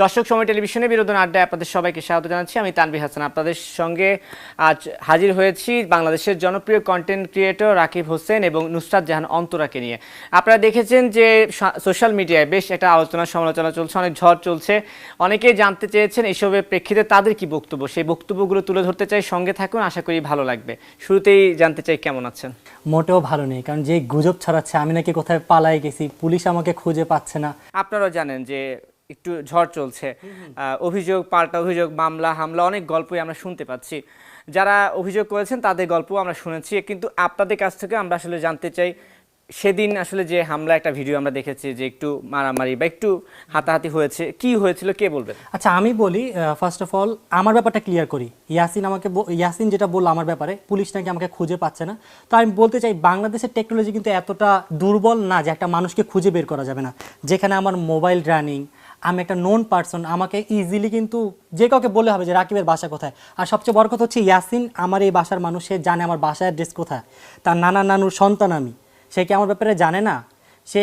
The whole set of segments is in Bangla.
দর্শক সময় টেলিভিশনে বিনোদন আড্ডায় আপনাদের সবাইকে স্বাগত জানাচ্ছি। আমি তানভীর হাসান আপনাদের সঙ্গে আজ হাজির হয়েছি বাংলাদেশের জনপ্রিয় কন্টেন্ট ক্রিয়েটর রাকিব হোসেন এবং নুসরাত জাহান অন্তরাকে নিয়ে। আপনারা দেখেছেন যে সোশ্যাল মিডিয়ায় বেশ একটা আলোচনা সমালোচনা চলছে, অনেক ঝড় চলছে। অনেকেই জানতে চেয়েছেন এসবের প্রেক্ষিতে তাদের কি বক্তব্য, সেই বক্তব্যগুলো তুলে ধরতে চাই। সঙ্গে থাকুন, আশা করি ভালো লাগবে। শুরুতেই জানতে চাই কেমন আছেন? মোটেও ভালো নেই, কারণ যে গুজব ছড়াচ্ছে আমি নাকি কোথায় পালাই গেছি, পুলিশ আমাকে খুঁজে পাচ্ছে না। আপনারা জানেন যে একটু ঝড় চলছে, অভিযোগ পাল্টা অভিযোগ, মামলা হামলা, অনেক গল্পই আমরা শুনতে পাচ্ছি। যারা অভিযোগ করেছেন তাদের গল্প আমরা শুনেছি, কিন্তু আপনাদের কাছ থেকে আমরা আসলে জানতে চাই সেদিন আসলে যে হামলা একটা ভিডিও আমরা দেখেছি, যে একটু মারামারি বা একটু হাতাহাতি হয়েছে, কি হয়েছিল কে বলবেন? আচ্ছা আমি বলি, ফার্স্ট অফ অল আমার ব্যাপারটা ক্লিয়ার করি। ইয়াসিন যেটা বললো আমার ব্যাপারে, পুলিশ নাকি আমাকে খুঁজে পাচ্ছে না। তো আমি বলতে চাই বাংলাদেশের টেকনোলজি কিন্তু এতটা দুর্বল না যে একটা মানুষকে খুঁজে বের করা যাবে না। যেখানে আমার মোবাইল রানিং, আমি একটা নোন পার্সন, আমাকে ইজিলি কিন্তু যে কাউকে বললে হবে যে রাকিবের বাসা কোথায়। আর সবচেয়ে বড় কথা হচ্ছে ইয়াসিন আমার এই বাসার মানুষ, সে জানে আমার বাসার অ্যাড্রেস কোথায়। তার নানা নানুর সন্তান আমি, সে কি আমার ব্যাপারে জানে না? সে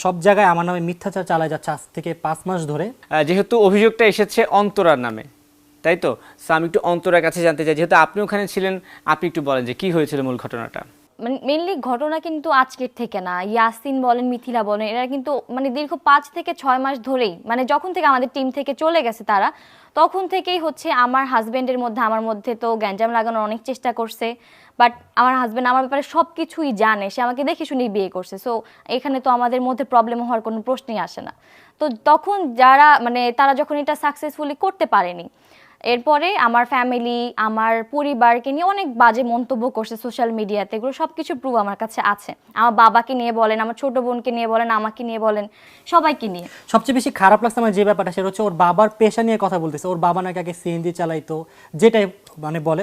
সব জায়গায় আমার নামে মিথ্যাচার চালায় যাচ্ছে আজ থেকে 5 মাস ধরে। যেহেতু অভিযোগটা এসেছে অন্তরার নামে, তাই তো? আমি একটু অন্তরার কাছে জানতে চাই, যেহেতু আপনি ওখানে ছিলেন, আপনি একটু বলেন যে কি হয়েছিল মূল ঘটনাটা। মানে মেইনলি ঘটনা কিন্তু আজকের থেকে না, ইয়াসিন বলেন মিথিলা বলেন, এরা কিন্তু মানে দীর্ঘ 5 থেকে 6 মাস ধরেই, মানে যখন থেকে আমাদের টিম থেকে চলে গেছে তারা, তখন থেকেই হচ্ছে আমার হাজবেন্ডের মধ্যে আমার মধ্যে তো গ্যাঞ্জাম লাগানোর অনেক চেষ্টা করছে। বাট আমার হাজবেন্ড আমার ব্যাপারে সব কিছুই জানে, সে আমাকে দেখে শুনেই বিয়ে করছে। সো এখানে তো আমাদের মধ্যে প্রবলেম হওয়ার কোনো প্রশ্নই আসে না। তো তখন যারা মানে তারা যখন এটা সাকসেসফুলি করতে পারেনি, এরপরে আমার ফ্যামিলি, আমার পরিবারকে নিয়ে অনেক বাজে মন্তব্য করছে সোশ্যাল মিডিয়াতে। এগুলো সব কিছু প্রুফ আমার কাছে আছে। আমার বাবাকে নিয়ে বলেন, আমার ছোট বোনকে নিয়ে বলেন, আমাকে নিয়ে বলেন, সবাইকে নিয়ে। সবচেয়ে বেশি খারাপ লাগছে আমার যে ব্যাপারটা, সেটা হচ্ছে ওর বাবার পেশা নিয়ে কথা বলতেছে। ওর বাবা নাকি আগে সিএনজি চালাইতো, যেটাই মানে বলে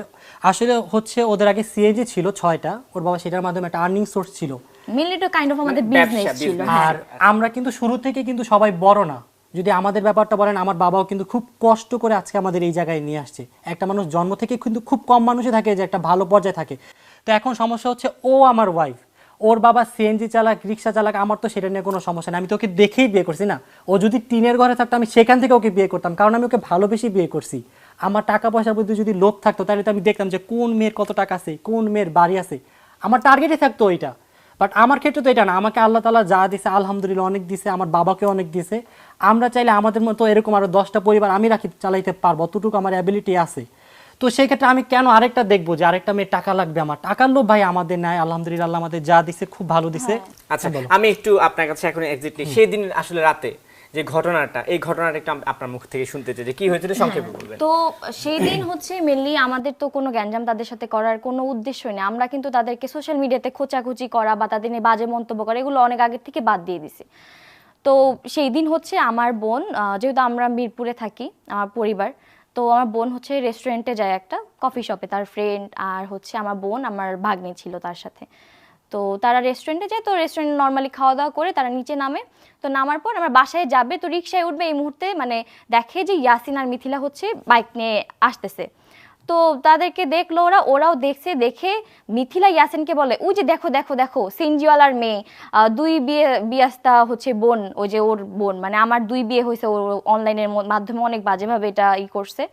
আসলে হচ্ছে ওদের আগে সিএনজি ছিল 6টা, ওর বাবা সেটার মাধ্যমে একটা আর্নিং সোর্স ছিল। মেইনলি তো কাইন্ড অফ আমাদের বিজনেস ছিল। আর আমরা কিন্তু শুরু থেকে কিন্তু সবাই বড় না। যদি আমাদের ব্যাপারটা বলেন, আমার বাবাও কিন্তু খুব কষ্ট করে আজকে আমাদের এই জায়গায় নিয়ে আসছে। একটা মানুষ জন্ম থেকে কিন্তু খুব কম মানুষই থাকে যে একটা ভালো পর্যায়ে থাকে। তো এখন সমস্যা হচ্ছে ও আমার ওয়াইফ, ওর বাবা সিএনজি চালাক, রিক্সা চালাক, আমার তো সেটা নিয়ে কোনো সমস্যা নেই। আমি তো ওকে দেখেই বিয়ে করছি না। ও যদি টিনের ঘরে থাকতো আমি সেখান থেকে ওকে বিয়ে করতাম, কারণ আমি ওকে ভালোবেসে বিয়ে করছি। আমার টাকা পয়সার প্রতি যদি লোভ থাকতো তাহলে তো আমি দেখতাম যে কোন মেয়ের কত টাকা আছে, কোন মেয়ের বাড়ি আছে, আমার টার্গেটে থাকতো ওইটা। বাট আমার ক্ষেত্রে তো এটা না, আমাকে আল্লাহ তাআলা যা দিছে আলহামদুলিল্লাহ অনেক দিছে, আমার বাবাকে অনেক দিছে। আমরা চাইলে আমাদের মতো এরকম আরো 10টা পরিবার আমি রাখি চালাইতে পারবো, অতটুকু আমার অ্যাবিলিটি আছে। তো সেই ক্ষেত্রে আমি কেন আরেকটা দেখবো যে আরেকটা মেয়ে টাকা লাগবে? আমার টাকার লোভ ভাই আমাদের নাই, আলহামদুলিল্লাহ আল্লাহ আমাদের যা দিছে খুব ভালো দিছে। আচ্ছা, আমি একটু আপনার কাছে এখন এক্স্যাক্টলি সেই দিন আসলে রাতে যে ঘটনাটা, এই ঘটনাটা একটু আপনার মুখ থেকে শুনতে চাই যে কি হয়েছিল, সংক্ষেপে বলবেন। তো সেই দিন হচ্ছে মেনলি আমাদের তো কোনো গ্যাঞ্জাম তাদের সাথে করার কোনো উদ্দেশ্যই নেই। আমরা কিন্তু তাদেরকে সোশ্যাল মিডিয়াতে খোঁচাখুচি করা বা তাদের নিয়ে বাজে মন্তব্য করা এগুলো অনেক আগের থেকে বাদ দিয়ে দিছি। তো সেই দিন হচ্ছে আমার বোন, যেহেতু আমরা মিরপুরে থাকি আমার পরিবার, তো আমার বোন হচ্ছে রেস্টুরেন্টে যায়, একটা কফি শপে, তার ফ্রেন্ড আর হচ্ছে আমার বোন, আমার ভাগ্নে ছিল তার সাথে। তো তারা রেস্টুরেন্টে যায়, তো রেস্টুরেন্টে নর্মালি খাওয়া দাওয়া করে তারা নিচে নামে। তো নামার পর আমার বাসায় যাবে, তো রিক্সায় উঠবে, এই মুহূর্তে মানে দেখে যে ইয়াসিন আর মিথিলা হচ্ছে বাইক নিয়ে আসতেছে। তো তাদেরকে দেখলো, ওরাও দেখছে, দেখে মিথিলা ইয়াসিনকে বলে, ওই যে দেখো দেখো দেখো সিনজিওয়ালার মেয়ে, 2 বিয়াস্তা হচ্ছে বোন, ওই যে ওর বোন, মানে আমার 2 বিয়ে হয়েছে, ওর অনলাইনের মাধ্যমে অনেক বাজেভাবে এটা করছে।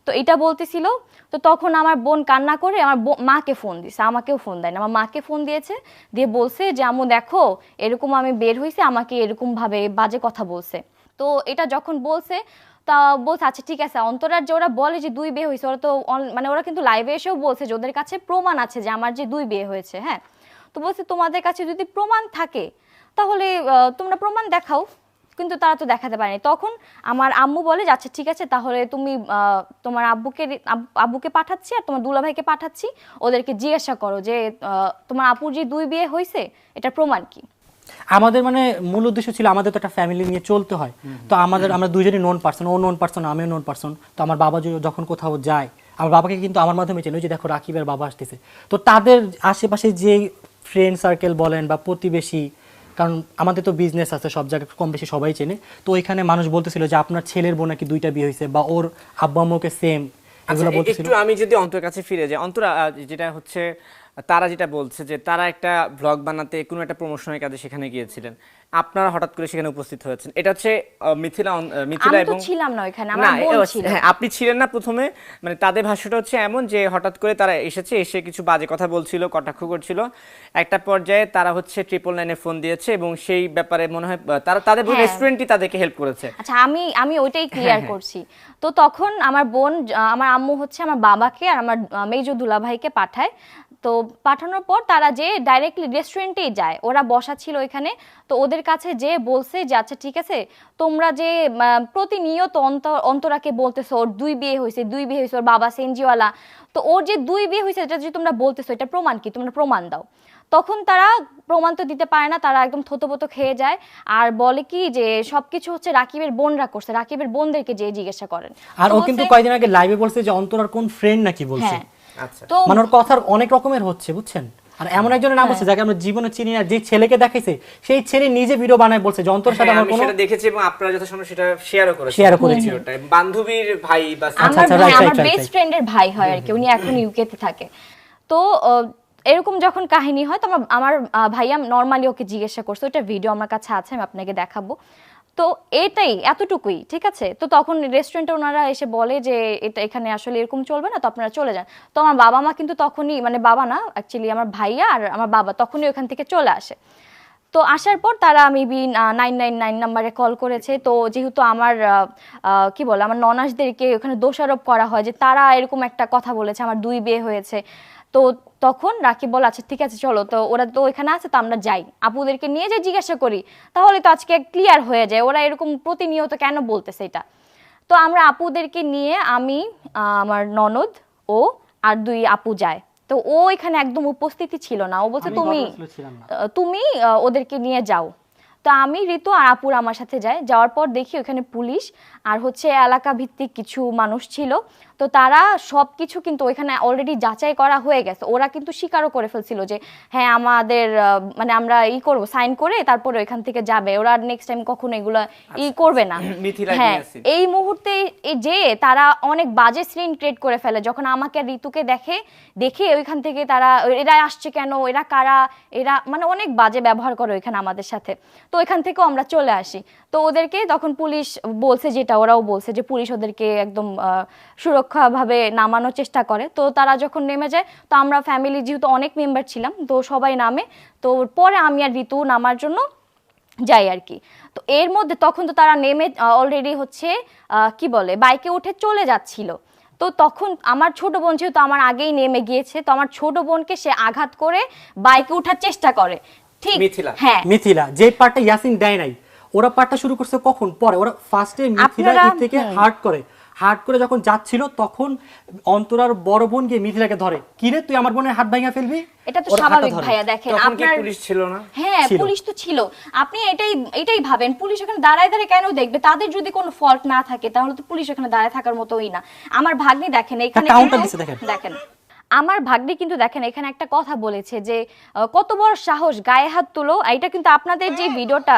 তো এটা বলতেছিল। তো তখন আমার বোন কান্না করে আমার মাকে ফোন দিছে, আমাকেও ফোন দেয় না, আমার মাকে ফোন দিয়েছে, দিয়ে বলছে যে আম্মু দেখো এরকম আমি বের হয়েছি, আমাকে এরকম ভাবে বাজে কথা বলছে। তো এটা যখন বলছে, তা বলছে আচ্ছা ঠিক আছে। অন্তরার যে ওরা বলে যে 2 বিয়ে হয়েছে, ওরা তো মানে ওরা কিন্তু লাইভে এসেও বলছে যে ওদের কাছে প্রমাণ আছে যে আমার যে 2 বিয়ে হয়েছে। হ্যাঁ, তো বলছে তোমাদের কাছে যদি প্রমাণ থাকে তাহলে তোমরা প্রমাণ দেখাও, কিন্তু তারা তো দেখাতে পারেনি। তখন আমার আম্মু বলে যে আচ্ছা ঠিক আছে, তাহলে তুমি তোমার আব্বুকে পাঠাচ্ছি আর তোমার দুলাভাইকে পাঠাচ্ছি, ওদেরকে জিজ্ঞাসা করো যে তোমার আপুর যে 2 বিয়ে হয়েছে এটা প্রমাণ কি। আমাদের মানে মূল উদ্দেশ্য ছিল আমাদের তো একটা ফ্যামিলি নিয়ে চলতে হয়। তো আমরা দুইজনই নন পার্সন, ও নন পার্সন আমিও নন পার্সন। তো আমার বাবা যখন কোথাও যায়, আমার বাবাকে কিন্তু আমার মাধ্যমে চেনে, যে দেখো রাকিবের বাবা আসতেছে। তো তাদের আশেপাশে যে ফ্রেন্ড সার্কেল বলেন বা প্রতিবেশী, কারণ আমাদের তো বিজনেস আছে, সব জায়গায় কম বেশি সবাই চেনে। তো ওইখানে মানুষ বলতেছিল যে আপনার ছেলের বোন নাকি 2টা বিয়ে হয়েছে, বা ওর আব্বু আম্মুকে সেম, এগুলো বলতেছিল। একটু আমি যদি অন্তর কাছে ফিরে যাই, অন্তরা যেটা হচ্ছে তারা যেটা বলছে যে তারা একটা ব্লগ বানাতে কোনো একটা প্রমোশনের কাজে সেখানে গিয়েছিলেন, আপনারা হঠাৎ করে সেখানে উপস্থিত হয়েছেন। এটা হচ্ছে মিথিলা আমি তো এবং ছিলাম না ওইখানে, না, আমার বোন ছিল। হ্যাঁ আপনি ছিলেন না প্রথমে, মানে তাদের ভাষ্যটা হচ্ছে এমন যে হঠাৎ করে তারা এসে কিছু বাজে কথা বলছিল, কটাক্ষ করছিল। একটা পর্যায়ে তারা হচ্ছে 999-এ ফোন দিয়েছে এবং সেই ব্যাপারে মনে হয় তাদের হ্যাঁ। রেস্টুরেন্টই তাদেরকে হেল্প করেছে। আচ্ছা, আমি ওইটাই ক্লিয়ার করছি। তো তখন আমার বোন, আমার আম্মু হচ্ছে আমার বাবাকে আর আমার মেজো দুলাভাইকে পাঠায়। তো পাঠানোর পর তারা যে ডাইরেক্টলি রেস্টুরেন্টেই যায়, ওরা বসা ছিল ওইখানে। তো ওদের কাছে যে বলছে যে আচ্ছা ঠিক আছে, তোমরা যে প্রতিনিয়ত অন্তরাকে বলতেছো ওর 2 বিয়ে হয়েছে, 2 বিয়ে হয়েছে, ওর বাবা সেনজিওয়ালা, তো ওর যে 2 বিয়ে হয়েছে এটা যে তোমরা বলতেছো, এটা প্রমাণ কি, তোমরা প্রমাণ দাও। তখন তারা প্রমাণ তো দিতে পারে না, তারা একদম থতপত খেয়ে যায় আর বলে কি যে সবকিছু হচ্ছে রাকিবের বোনরা করছে, রাকিবের বোনদেরকে যে জিজ্ঞাসা করেন। আর তো ও বলছে- কিন্তু কয়েকদিন আগে লাইভে বলছে যে অন্তরার কোন ফ্রেন্ড নাকি বলছে। হ্যাঁ, আচ্ছা, তো মানে ওর কথার অনেক রকমের হচ্ছে, বুঝছেন। আর এমন একজনের নাম বলছে যাকে আমরা জীবনে চিনি না, যে ছেলেকে দেখাইছে সেই ছেলে নিজে ভিডিও বানায় বলছে যে অন্তর সাথে হ্যাঁ, আমার আমি কোনো সেটা দেখেছি এবং আপনারা যথাসম্ভব সেটা শেয়ারও করেছেন। Share ও করেছি। ভিডিওটা। বান্ধবীর ভাই বা আচ্ছা, আমার right, আমার right, বেস্ট right. ফ্রেন্ডের ভাই হয় আর কি, উনি এখন ইউকে তে থাকে। তো এরকম যখন কাহিনী হয় তো আমার ভাইয়া নরমালি ওকে জিজ্ঞাসা করছে, ওটা ভিডিও আমার কাছে আছে, আমি আপনাকে দেখাবো। তো এটাই, এতটুকুই, ঠিক আছে। তো তখন রেস্টুরেন্টে ওনারা এসে বলে যে এটা এখানে আসলে এরকম চলবে না, তো আপনারা চলে যান। তো আমার বাবা মা কিন্তু তখনই, মানে বাবা না অ্যাকচুয়ালি আমার ভাইয়া আর আমার বাবা তখনই ওখান থেকে চলে আসে। তো আসার পর তারা মেবি 999 নাম্বারে কল করেছে। তো যেহেতু আমার কি বলে, আমার ননাসদেরকে ওখানে দোষারোপ করা হয় যে তারা এরকম একটা কথা বলেছে, আমার 2 বিয়ে হয়েছে। তো তখন রাকিব বলে আচ্ছা ঠিক আছে চলো, তো ওরা তো এখানে আছে, তো আমরা যাই, আপুদেরকে নিয়ে যাই, জিজ্ঞাসা করি, তাহলে তো আজকে ক্লিয়ার হয়ে যায় ওরা এরকম প্রতিনিয়ত কেন বলতেছে এটা। তো আমরা আপুদেরকে নিয়ে, আমি, আমার ননদ, ও আর 2 আপু যায়। তো ও এখানে একদম উপস্থিতি ছিল না, ও বলছে আমি তুমি ঘটনাস্থলে ছিলাম না। তুমি ওদেরকে নিয়ে যাও। তো আমি, ঋতু আর আপুর আমার সাথে যাই। যাওয়ার পর দেখি ওখানে পুলিশ আর হচ্ছে এলাকা ভিত্তিক কিছু মানুষ ছিল। তো তারা সবকিছু কিন্তু ওইখানে অলরেডি যাচাই করা হয়ে গেছে, ওরা কিন্তু স্বীকারও করে ফেলছিল যে হ্যাঁ আমাদের মানে আমরা করব, সাইন করে তারপরে ওইখান থেকে যাবে, ওরা নেক্সট টাইম কখনো এগুলো করবে না। মিথিলা হ্যাঁ, নিয়ে আসি। এই মুহূর্তে যে তারা অনেক বাজে সিন ক্রিয়েট করে ফেলে, যখন আমাকে আর ঋতুকে দেখে ওইখান থেকে তারা এরা আসছে কেন, এরা কারা, এরা মানে অনেক বাজে ব্যবহার করে ওইখানে আমাদের সাথে। তো ওইখান থেকেও আমরা চলে আসি। তো ওদেরকে তখন পুলিশ বলছে, যেটা ওরাও বলছে যে পুলিশ ওদেরকে একদম সুরক্ষাভাবে নামানোর চেষ্টা করে। তো তারা যখন নেমে যায়, তো আমরা ফ্যামিলি যেহেতু অনেক মেম্বার ছিলাম, তো সবাই নামে। তো পরে আমি আর ঋতু নামার জন্য যাই আর কি। তো এর মধ্যে তখন তো তারা নেমে অলরেডি হচ্ছে কি বলে বাইকে উঠে চলে যাচ্ছিল। তো তখন আমার ছোট বোন যেহেতু আমার আগেই নেমে গিয়েছে, তো আমার ছোট বোনকে সে আঘাত করে বাইকে ওঠার চেষ্টা করে। ঠিক, মিথিলা। হ্যাঁ, মিথিলা যে পার্টটা ইয়াসিন দেয় নাই, ওরা পার্টটা শুরু করছে কখন, পরে ওরা ফার্স্টে মিথিলা আপনারা- থেকে হার্ট করে যখন যাচ্ছিল, তখন অন্তরার বড় বোন গিয়ে মিথিলাকে ধরে, কিরে তুই আমার বোনের হাত ভাঙা ফেলবি। এটা তো ওর হাতটা স্বাভাবিক ধরে। ভাইয়া। দেখেন তখন কি আপনার, পুলিশ ছিল না? হ্যাঁ ছিল। পুলিশ তো ছিল। আপনি এটাই ভাবেন, পুলিশ ওখানে দাঁড়ায় কেন দেখবে? তাদের যদি কোনো ফল্ট না থাকে তাহলে তো পুলিশ ওখানে দাঁড়ায় থাকার মতোই না। আমার ভাগ্নি দেখেন এখানে counter কিন্তু- দিছে, দেখেন। দেখেন আমার ভাগ্নি কিন্তু দেখেন এখানে একটা কথা বলেছে যে কত বড় সাহস, গায়ে হাত তুলো। এটা কিন্তু আপনাদের যে ভিডিওটা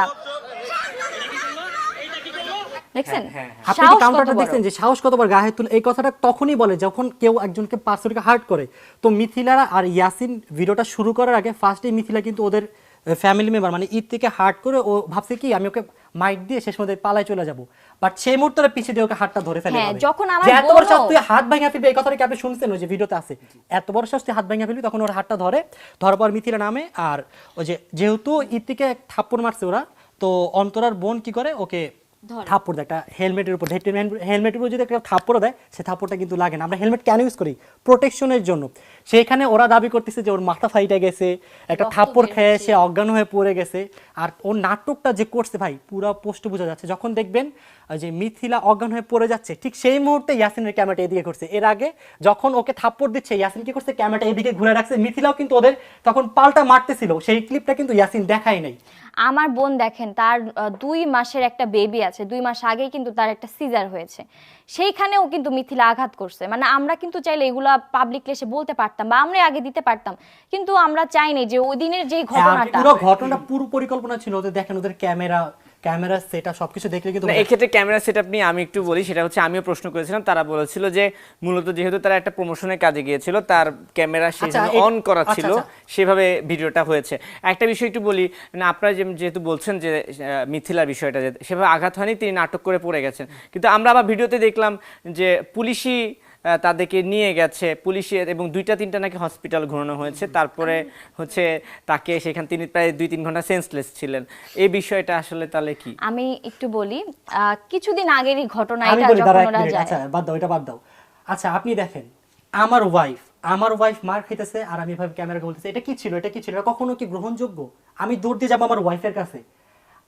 দেখছেন, আপনি কি সাহস কত কাউন্টারটা বড়। দেখছেন যে সাহস কতবার গায়ে হাত তুলে? এই কথাটা তখনই বলে যখন কেউ একজনকে পার্সনকে হার্ট করে। তো মিথিলা আর ইয়াসিন ভিডিওটা শুরু করার আগে ফার্স্টে মিথিলা কিন্তু ওদের ফ্যামিলি মেম্বার মানে ঈদ থেকে হার্ট করে ও ভাবছে কি আমি ওকে মাইক দিয়ে শেষ মধ্যে পালায় চলে যাব, বাট সেই মুহূর্তে পিছিয়ে দিয়ে ওকে হাতটা ধরে ফেলে। হ্যাঁ, এভাবে। যখন আমার যে এত বড় বোনও- সাহস তুই হাত ভাঙা ফেলবি, এই কথাটা কি আপনি শুনছেন ওই যে ভিডিওতে আছে, এত বড় সাহস তুই হাত ভাঙা ফেলবি, তখন ওর হাতটা ধরে, ধরার পর মিথিলা নামে। আর ওই যে যেহেতু ঈদ থেকে থাপ্পড় মারছে ওরা, তো অন্তরার বোন কি করে ওকে থাপ্পড় দেয় একটা হেলমেটের উপর, হেলমেটের উপর যদি একটা থাপ্পড় দেয়, সে থাপ্পড়টা কিন্তু লাগে না। আমরা হেলমেট কেন ইউজ করি? প্রোটেকশনের জন্য। সেখানে ওরা দাবি করতেছে যে ওর মাথা ফাইটে গেছে, একটা থাপ্পড় খেয়ে সে অজ্ঞান হয়ে পড়ে গেছে। আর ওর নাটকটা যে করছে ভাই, পুরো পোস্ট বোঝা যাচ্ছে। যখন দেখবেন যে মিথিলা অজ্ঞান হয়ে পড়ে যাচ্ছে, ঠিক সেই মুহূর্তে ইয়াসিনের ক্যামেরাটা এদিকে করছে। এর আগে যখন ওকে থাপ্পড় দিচ্ছে, ইয়াসিন কি করছে, ক্যামেরাটা এদিকে ঘুরে রাখছে। মিথিলাও কিন্তু ওদের তখন পাল্টা মারতেছিল, সেই ক্লিপটা কিন্তু ইয়াসিন দেখাই নাই। আমার বোন দেখেন তার 2 মাসের একটা বেবি আছে, 2 মাস আগেই কিন্তু তার একটা সিজার হয়েছে, সেইখানেও কিন্তু মিথিলা আঘাত করছে। মানে আমরা কিন্তু চাইলে এগুলা পাবলিকলি এসে বলতে পারতাম বা আমরা আগে দিতে পারতাম, কিন্তু আমরা চাইনি যে ওই দিনের যে আর ঘটনাটা। পুরো ঘটনাটা পুরো পরিকল্পনা ছিল ওদের। দেখেন ওদের ক্যামেরা ক্যামেরা সেটআপ সবকিছু দেখলে কিন্তু না, এক্ষেত্রে ক্যামেরা সেটআপ নিয়ে আমি একটু বলি, সেটা হচ্ছে আমিও প্রশ্ন করেছিলাম, তারা বলেছিল যে মূলত যেহেতু তারা একটা প্রমোশনের কাজে গিয়েছিল, তার ক্যামেরা সেভাবে অন করা ছিল, সেভাবে ভিডিওটা হয়েছে। একটা বিষয় একটু বলি, মানে আপনারা যেহেতু বলছেন যে মিথিলার বিষয়টা সেভাবে আঘাত হয়নি, তিনি নাটক করে পড়ে গেছেন, কিন্তু আমরা আবার ভিডিওতে দেখলাম যে পুলিশই তাদেরকে নিয়ে গেছে, পুলিশের, এবং 2-3টা নাকি হসপিটাল ঘোরানো হয়েছে, তারপরে হচ্ছে তাকে সেখানে তিনি প্রায় 2-3 ঘন্টা সেন্সলেস ছিলেন। এই বিষয়টা আসলে তাহলে কি? আমি একটু বলি, কিছুদিন আগেরই ঘটনা আমি এটা, বলি, যখন দাঁড়া এক ওরা মিনিট, যায়। আচ্ছা বাদ দাও, এটা বাদ দাও। আচ্ছা আপনি দেখেন, আমার ওয়াইফ মার খাইতেছে আর আমি এভাবে ক্যামেরা বলতেছি এটা কি ছিল, এটা কি ছিল, এটা কখনো কি গ্রহণযোগ্য? আমি দৌড় দিয়ে যাবো আমার ওয়াইফের কাছে,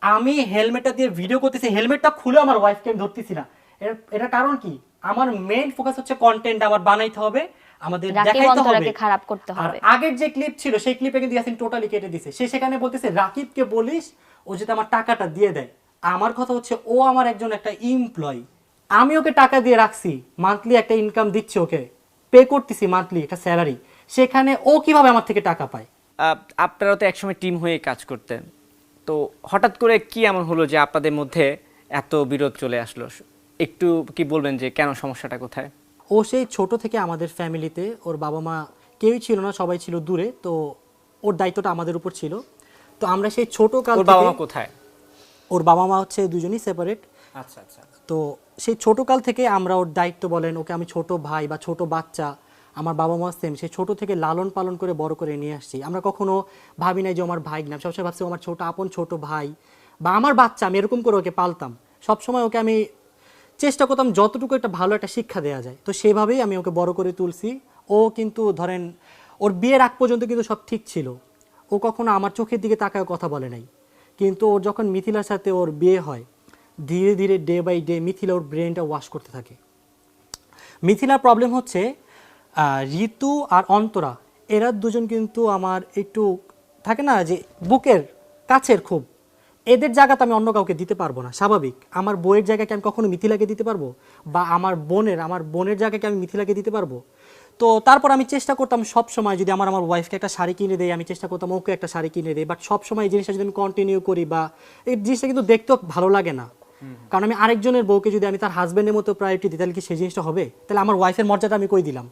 আমি হেলমেটটা দিয়ে ভিডিও করতেছি, হেলমেটটা খুলে আমার ওয়াইফকে আমি ধরতেছি না। এটা কারণ কি? আমার মেইন ফোকাস হচ্ছে কন্টেন্ট আমার বানাইতে হবে, আমাদের রাকিব দেখাইতে হবে, অন্তরাকে খারাপ করতে আর হবে। আগের যে ক্লিপ ছিল সেই ক্লিপে কিন্তু ইয়াসিন টোটালি কেটে দিছে। সে সেখানে বলতেছে রাকিবকে বলিস ও যদি আমার টাকাটা দিয়ে দেয়। আমার কথা হচ্ছে ও আমার একজন একটা এমপ্লয়ি, আমি ওকে টাকা দিয়ে রাখছি, মান্থলি একটা ইনকাম দিচ্ছি, ওকে পে করতেছি মান্থলি একটা স্যালারি, সেখানে ও কিভাবে আমার থেকে টাকা পায়? আপনারা তো একসময় টিম হয়ে কাজ করতেন, তো হঠাৎ করে কি এমন হলো যে আপনাদের মধ্যে এত বিরোধ চলে আসলো? একটু কি বলবেন যে কেন, সমস্যাটা কোথায়? ও সেই ছোট থেকে আমাদের ফ্যামিলিতে, ওর বাবা মা কেউই ছিল না, সবাই ছিল দূরে, তো ওর দায়িত্বটা আমাদের উপর ছিল। তো আমরা সেই ছোট কাল ওর বাবা থেকে, মা কোথায়? ওর বাবা মা হচ্ছে দুজনই সেপারেট। আচ্ছা আচ্ছা। তো সেই ছোটকাল থেকে আমরা ওর দায়িত্ব বলেন, ওকে আমি ছোট ভাই বা ছোট বাচ্চা, আমার বাবা মা সেম, সেই ছোট থেকে লালন পালন করে বড় করে নিয়ে আসছি। আমরা কখনো ভাবি নাই যে আমার ভাই না, সবসময় ভাবছি ও আমার ছোট আপন ছোট ভাই বা আমার বাচ্চা, আমি এরকম করে ওকে পালতাম। সবসময় ওকে আমি চেষ্টা করতাম যতটুকু একটা ভালো একটা শিক্ষা দেওয়া যায়, তো সেভাবেই আমি ওকে বড় করে তুলছি। ও কিন্তু ধরেন ওর বিয়ের আগ পর্যন্ত কিন্তু সব ঠিক ছিল, ও কখনো আমার চোখের দিকে তাকায় কথা বলে নাই। কিন্তু ওর যখন মিথিলার সাথে ওর বিয়ে হয়, ধীরে ধীরে ডে বাই ডে মিথিলা ওর ব্রেনটা ওয়াশ করতে থাকে। মিথিলার প্রবলেম হচ্ছে ঋতু আর অন্তরা, এরা দুজন কিন্তু আমার একটু থাকে না যে বুকের কাছের খুব, এদের জায়গাতে আমি অন্য কাউকে দিতে পারবো না, স্বাভাবিক। আমার বইয়ের জায়গাকে আমি কখনো মিথিলাকে দিতে পারবো, বা আমার বোনের জায়গাকে আমি মিথিলাকে দিতে পারবো? তো তারপর আমি চেষ্টা করতাম সব সময়, যদি আমার ওয়াইফকে একটা শাড়ি কিনে দেয়, আমি চেষ্টা করতাম ওকে একটা শাড়ি কিনে দেয়, বাট সব সময় এই জিনিসটা যদি আমি কন্টিনিউ করি, বা এই জিনিসটা কিন্তু দেখতেও ভালো লাগে না। কারণ আমি আরেকজনের বউকে যদি আমি তার হাজবেন্ডের মতো প্রায়োরিটি দিই, তাহলে কি সেই জিনিসটা হবে? তাহলে আমার ওয়াইফের মর্যাদা আমি কই দিলাম?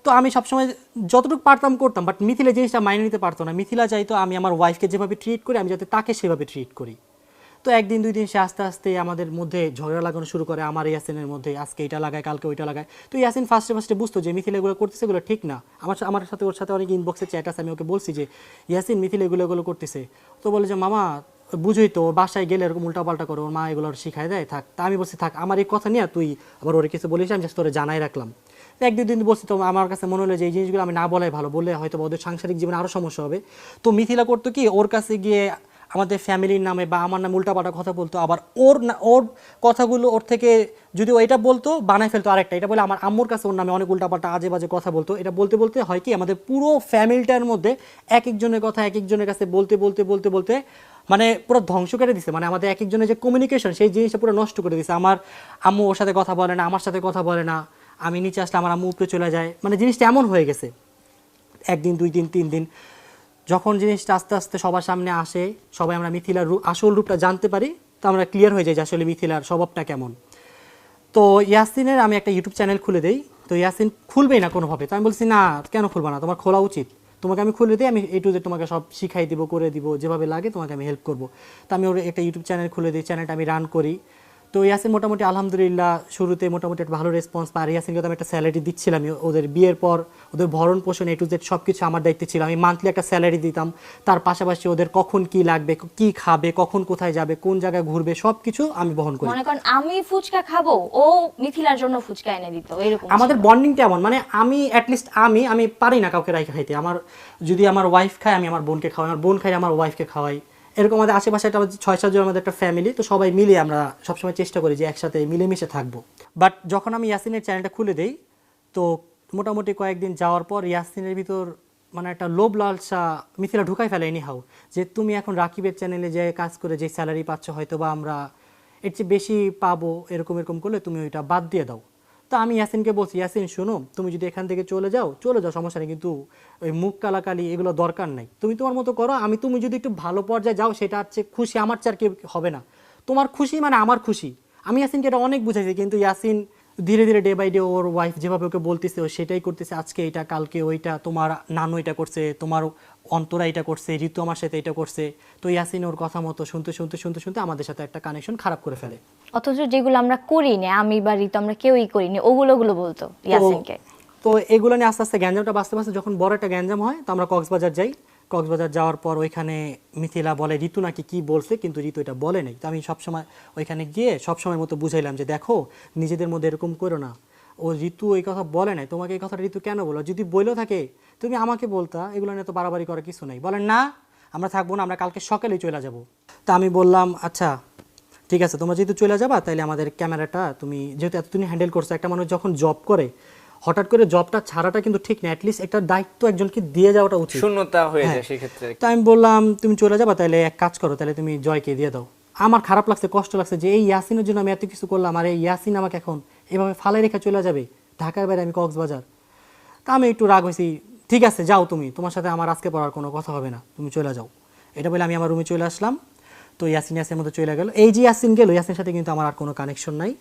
তো আমি সবসময় যতটুকু পারতাম করতাম, বাট মিথিলা জিনিসটা মাইনে নিতে পারতো না। মিথিলা চাইতো আমি আমার ওয়াইফকে যেভাবে ট্রিট করি, আমি যাতে তাকে সেভাবে ট্রিট করি। তো একদিন দুই দিন সে আস্তে আস্তে আমাদের মধ্যে ঝগড়া লাগানো শুরু করে, আমার ইয়াসিনের মধ্যে, আজকে এটা লাগায় কালকে ওইটা লাগায়। তো ইয়াসিন ফার্স্টে বুঝতো যে মিথিলা এগুলো করতেছে, এগুলো ঠিক না। আমার সাথে ওর সাথে অনেক ইনবক্সে চ্যাট আছে, আমি ওকে বলছি যে ইয়াসিন মিথিলা এগুলো করতেছে। তো বলে যে মামা বুঝোই তো, বাসায় গেলে এরকম উল্টাপাল্টা করে, ওর মা এগুলো শিখায় দেয়, থাক। তা আমি বলছি থাক, আমার এই কথা নিয়ে তুই আবার ওরে কিছু বলিস, আমি জাস্ট তোরে জানাই রাখলাম। তো এক দুই দিন বলছি, তো আমার কাছে মনে হলো যে এই জিনিসগুলো আমি না বলাই ভালো, বললে হয়তো ওদের সাংসারিক জীবনে আরও সমস্যা হবে। তো মিথিলা করতো কি, ওর কাছে গিয়ে আমাদের ফ্যামিলির নামে বা আমার নামে উল্টাপাল্টা কথা বলতো, আবার ওর কথাগুলো ওর থেকে যদি ও এটা বলতো বানায় ফেলতো আরেকটা, এটা বলে আমার আম্মুর কাছে ওর নামে অনেক উল্টাপাল্টা আজে বাজে কথা বলতো। এটা বলতে বলতে হয় কি, আমাদের পুরো ফ্যামিলিটার মধ্যে এক একজনের কথা এক একজনের কাছে বলতে বলতে বলতে বলতে মানে পুরো ধ্বংস করে দিছে। মানে আমাদের এক একজনের যে কমিউনিকেশন, সেই জিনিসটা পুরো নষ্ট করে দিছে। আমার আম্মু ওর সাথে কথা বলে না, আমার সাথে কথা বলে না, আমি নিচে আসলে আমার আম্মু উপরে চলে যায়, মানে জিনিসটা এমন হয়ে গেছে। একদিন দুই দিন তিন দিন যখন জিনিসটা আস্তে আস্তে সবার সামনে আসে, সবাই আমরা মিথিলার আসল রূপটা জানতে পারি, তো আমরা ক্লিয়ার হয়ে যাই যে আসলে মিথিলার স্বভাবটা কেমন। তো ইয়াসিনের আমি একটা ইউটিউব চ্যানেল খুলে দেই, তো ইয়াসিন খুলবেই না কোনোভাবে। তো আমি বলছি না, কেন খুলবা না, তোমার খোলা উচিত, তোমাকে আমি খুলে দিই, আমি A to Z তোমাকে সব শিখাই দিব, করে দিব, যেভাবে লাগে তোমাকে আমি হেল্প করবো। তো আমি ওর একটা ইউটিউব চ্যানেল খুলে দিই, চ্যানেলটা আমি রান করি। তো ইয়াসিন মোটামুটি আলহামদুলিল্লাহ শুরুতে মোটামুটি একটা ভালো রেসপন্স পাই। ইয়াসিনকে তো আমি একটা স্যালারি দিচ্ছিলাম, ওদের বিয়ের পর ওদের ভরণ পোষণ A to Z সব কিছু আমার দায়িত্বে ছিল। আমি মান্থলি একটা স্যালারি দিতাম, তার পাশাপাশি ওদের কখন কি লাগবে, কি খাবে, কখন কোথায় যাবে, কোন জায়গায় ঘুরবে, সব কিছু আমি বহন করি। মনে করেন আমি ফুচকা খাবো, ও মিথিলার জন্য ফুচকা এনে দিত, এরকম আমাদের ছিল। বন্ডিংটা এমন, মানে আমি অ্যাটলিস্ট আমি পারি না কাউকে রাইখে খাইতে। আমার যদি আমার ওয়াইফ খায়, আমি আমার বোনকে খাওয়াই, আমার বোন খাই, আমার ওয়াইফকে খাওয়াই। এরকম আমাদের আশেপাশে একটা 6-7 জন আমাদের একটা ফ্যামিলি, তো সবাই মিলে আমরা সবসময় চেষ্টা করি যে একসাথে মিলেমিশে থাকবো। বাট যখন আমি ইয়াসিনের চ্যানেলটা খুলে দেই, তো মোটামুটি কয়েকদিন যাওয়ার পর ইয়াসিনের ভিতর মানে একটা লোভ লালসা মিথিলা ঢুকাই ফেলে এনিহাউ, যে তুমি এখন রাকিবের চ্যানেলে যে কাজ করে যে স্যালারি পাচ্ছ, হয়তো বা আমরা এর চেয়ে বেশি পাবো, এরকম করলে তুমি ওইটা বাদ দিয়ে দাও। তো তো আমি ইয়াসিনকে বলছি, ইয়াসিন শোনো, তুমি যদি এখান থেকে চলে যাও সমস্যা নেই, কিন্তু ওই মুখ কালাকালি এগুলো দরকার নাই, তুমি তোমার মতো করো, তুমি যদি একটু ভালো পর্যায়ে যাও সেটা হচ্ছে খুশি, আমার চার কেউ হবে না, তোমার খুশি মানে আমার খুশি। আমি ইয়াসিনকে এটা অনেক বুঝাইছি, কিন্তু ইয়াসিন ধীরে ধীরে ডে বাই ডে ওর ওয়াইফ যেভাবে ওকে বলতেছে ও সেটাই করতেছে, আজকে এটা কালকে ওইটা, তোমার নানু এটা করছে, তোমার অন্তরা এটা করছে, ঋতু আমার সাথে এটা করছে। তো ইয়াসিন ওর কথা মতো শুনতে শুনতে শুনতে শুনতে আমাদের সাথে একটা কানেকশন খারাপ করে ফেলে। অথচ যেগুলো আমরা করিনি, আমি বা ঋতু আমরা কেউই করিনি, ওগুলো বলতো ইয়াসিনকে। তো এগুলো নিয়ে আস্তে আস্তে গ্যাঞ্জামটা বাঁচতে বাঁচতে যখন বড় একটা গ্যাঞ্জাম হয়, তো আমরা কক্সবাজার যাই। কক্সবাজার যাওয়ার পর ওইখানে মিথিলা বলে ঋতু নাকি কি বলছে, কিন্তু ঋতু এটা বলে নাই। তো আমি সবসময় ওইখানে গিয়ে সবসময় মতো বুঝাইলাম যে দেখো, নিজেদের মধ্যে এরকম করো না, ও ঋতু এই কথা বলে নাই, তোমাকে এই কথাটা ঋতু কেন বলো, যদি বইলেও থাকে তুমি আমাকে বলতা, এগুলো নিয়ে তো বাড়াবাড়ি করার কিছু নেই। বলেন না, আমরা থাকবো না, আমরা কালকে সকালেই চলে যাব। তা আমি বললাম আচ্ছা ঠিক আছে, তোমরা যেহেতু চলে যাবা তাহলে আমাদের ক্যামেরাটা তুমি যেহেতু এতদিন হ্যান্ডেল করছো, একটা মানুষ যখন জব করে হঠাৎ করে জবটা ছাড়াটা কিন্তু ঠিক না, অ্যাটলিস্ট একটা দায়িত্ব একজনকে দিয়ে যাওয়াটা উচিত, শূন্যতা হয়ে হ্যাঁ। যায় সেই ক্ষেত্রে। তো আমি বললাম তুমি চলে যাবা, তাহলে এক কাজ করো, তাহলে তুমি জয়কে দিয়ে দাও। আমার খারাপ লাগছে, কষ্ট লাগছে যে এই ইয়াসিনের জন্য আমি এত কিছু করলাম, আর এই ইয়াসিন আমাকে এখন এভাবে ফালাই রেখে চলে যাবে ঢাকার বাইরে, আমি কক্সবাজার। তা আমি একটু রাগ হয়েছি, ঠিক আছে যাও তুমি, তোমার সাথে আমার আজকে পড়ার কোনো কথা হবে না, তুমি চলে যাও। এটা বলে আমি আমার রুমে চলে আসলাম। তো ইয়াসিনের মধ্যে চলে গেল। এই যে ইয়াসিন গেল, ইয়াসিনের সাথে কিন্তু আমার আর কোনো কানেকশন নাই।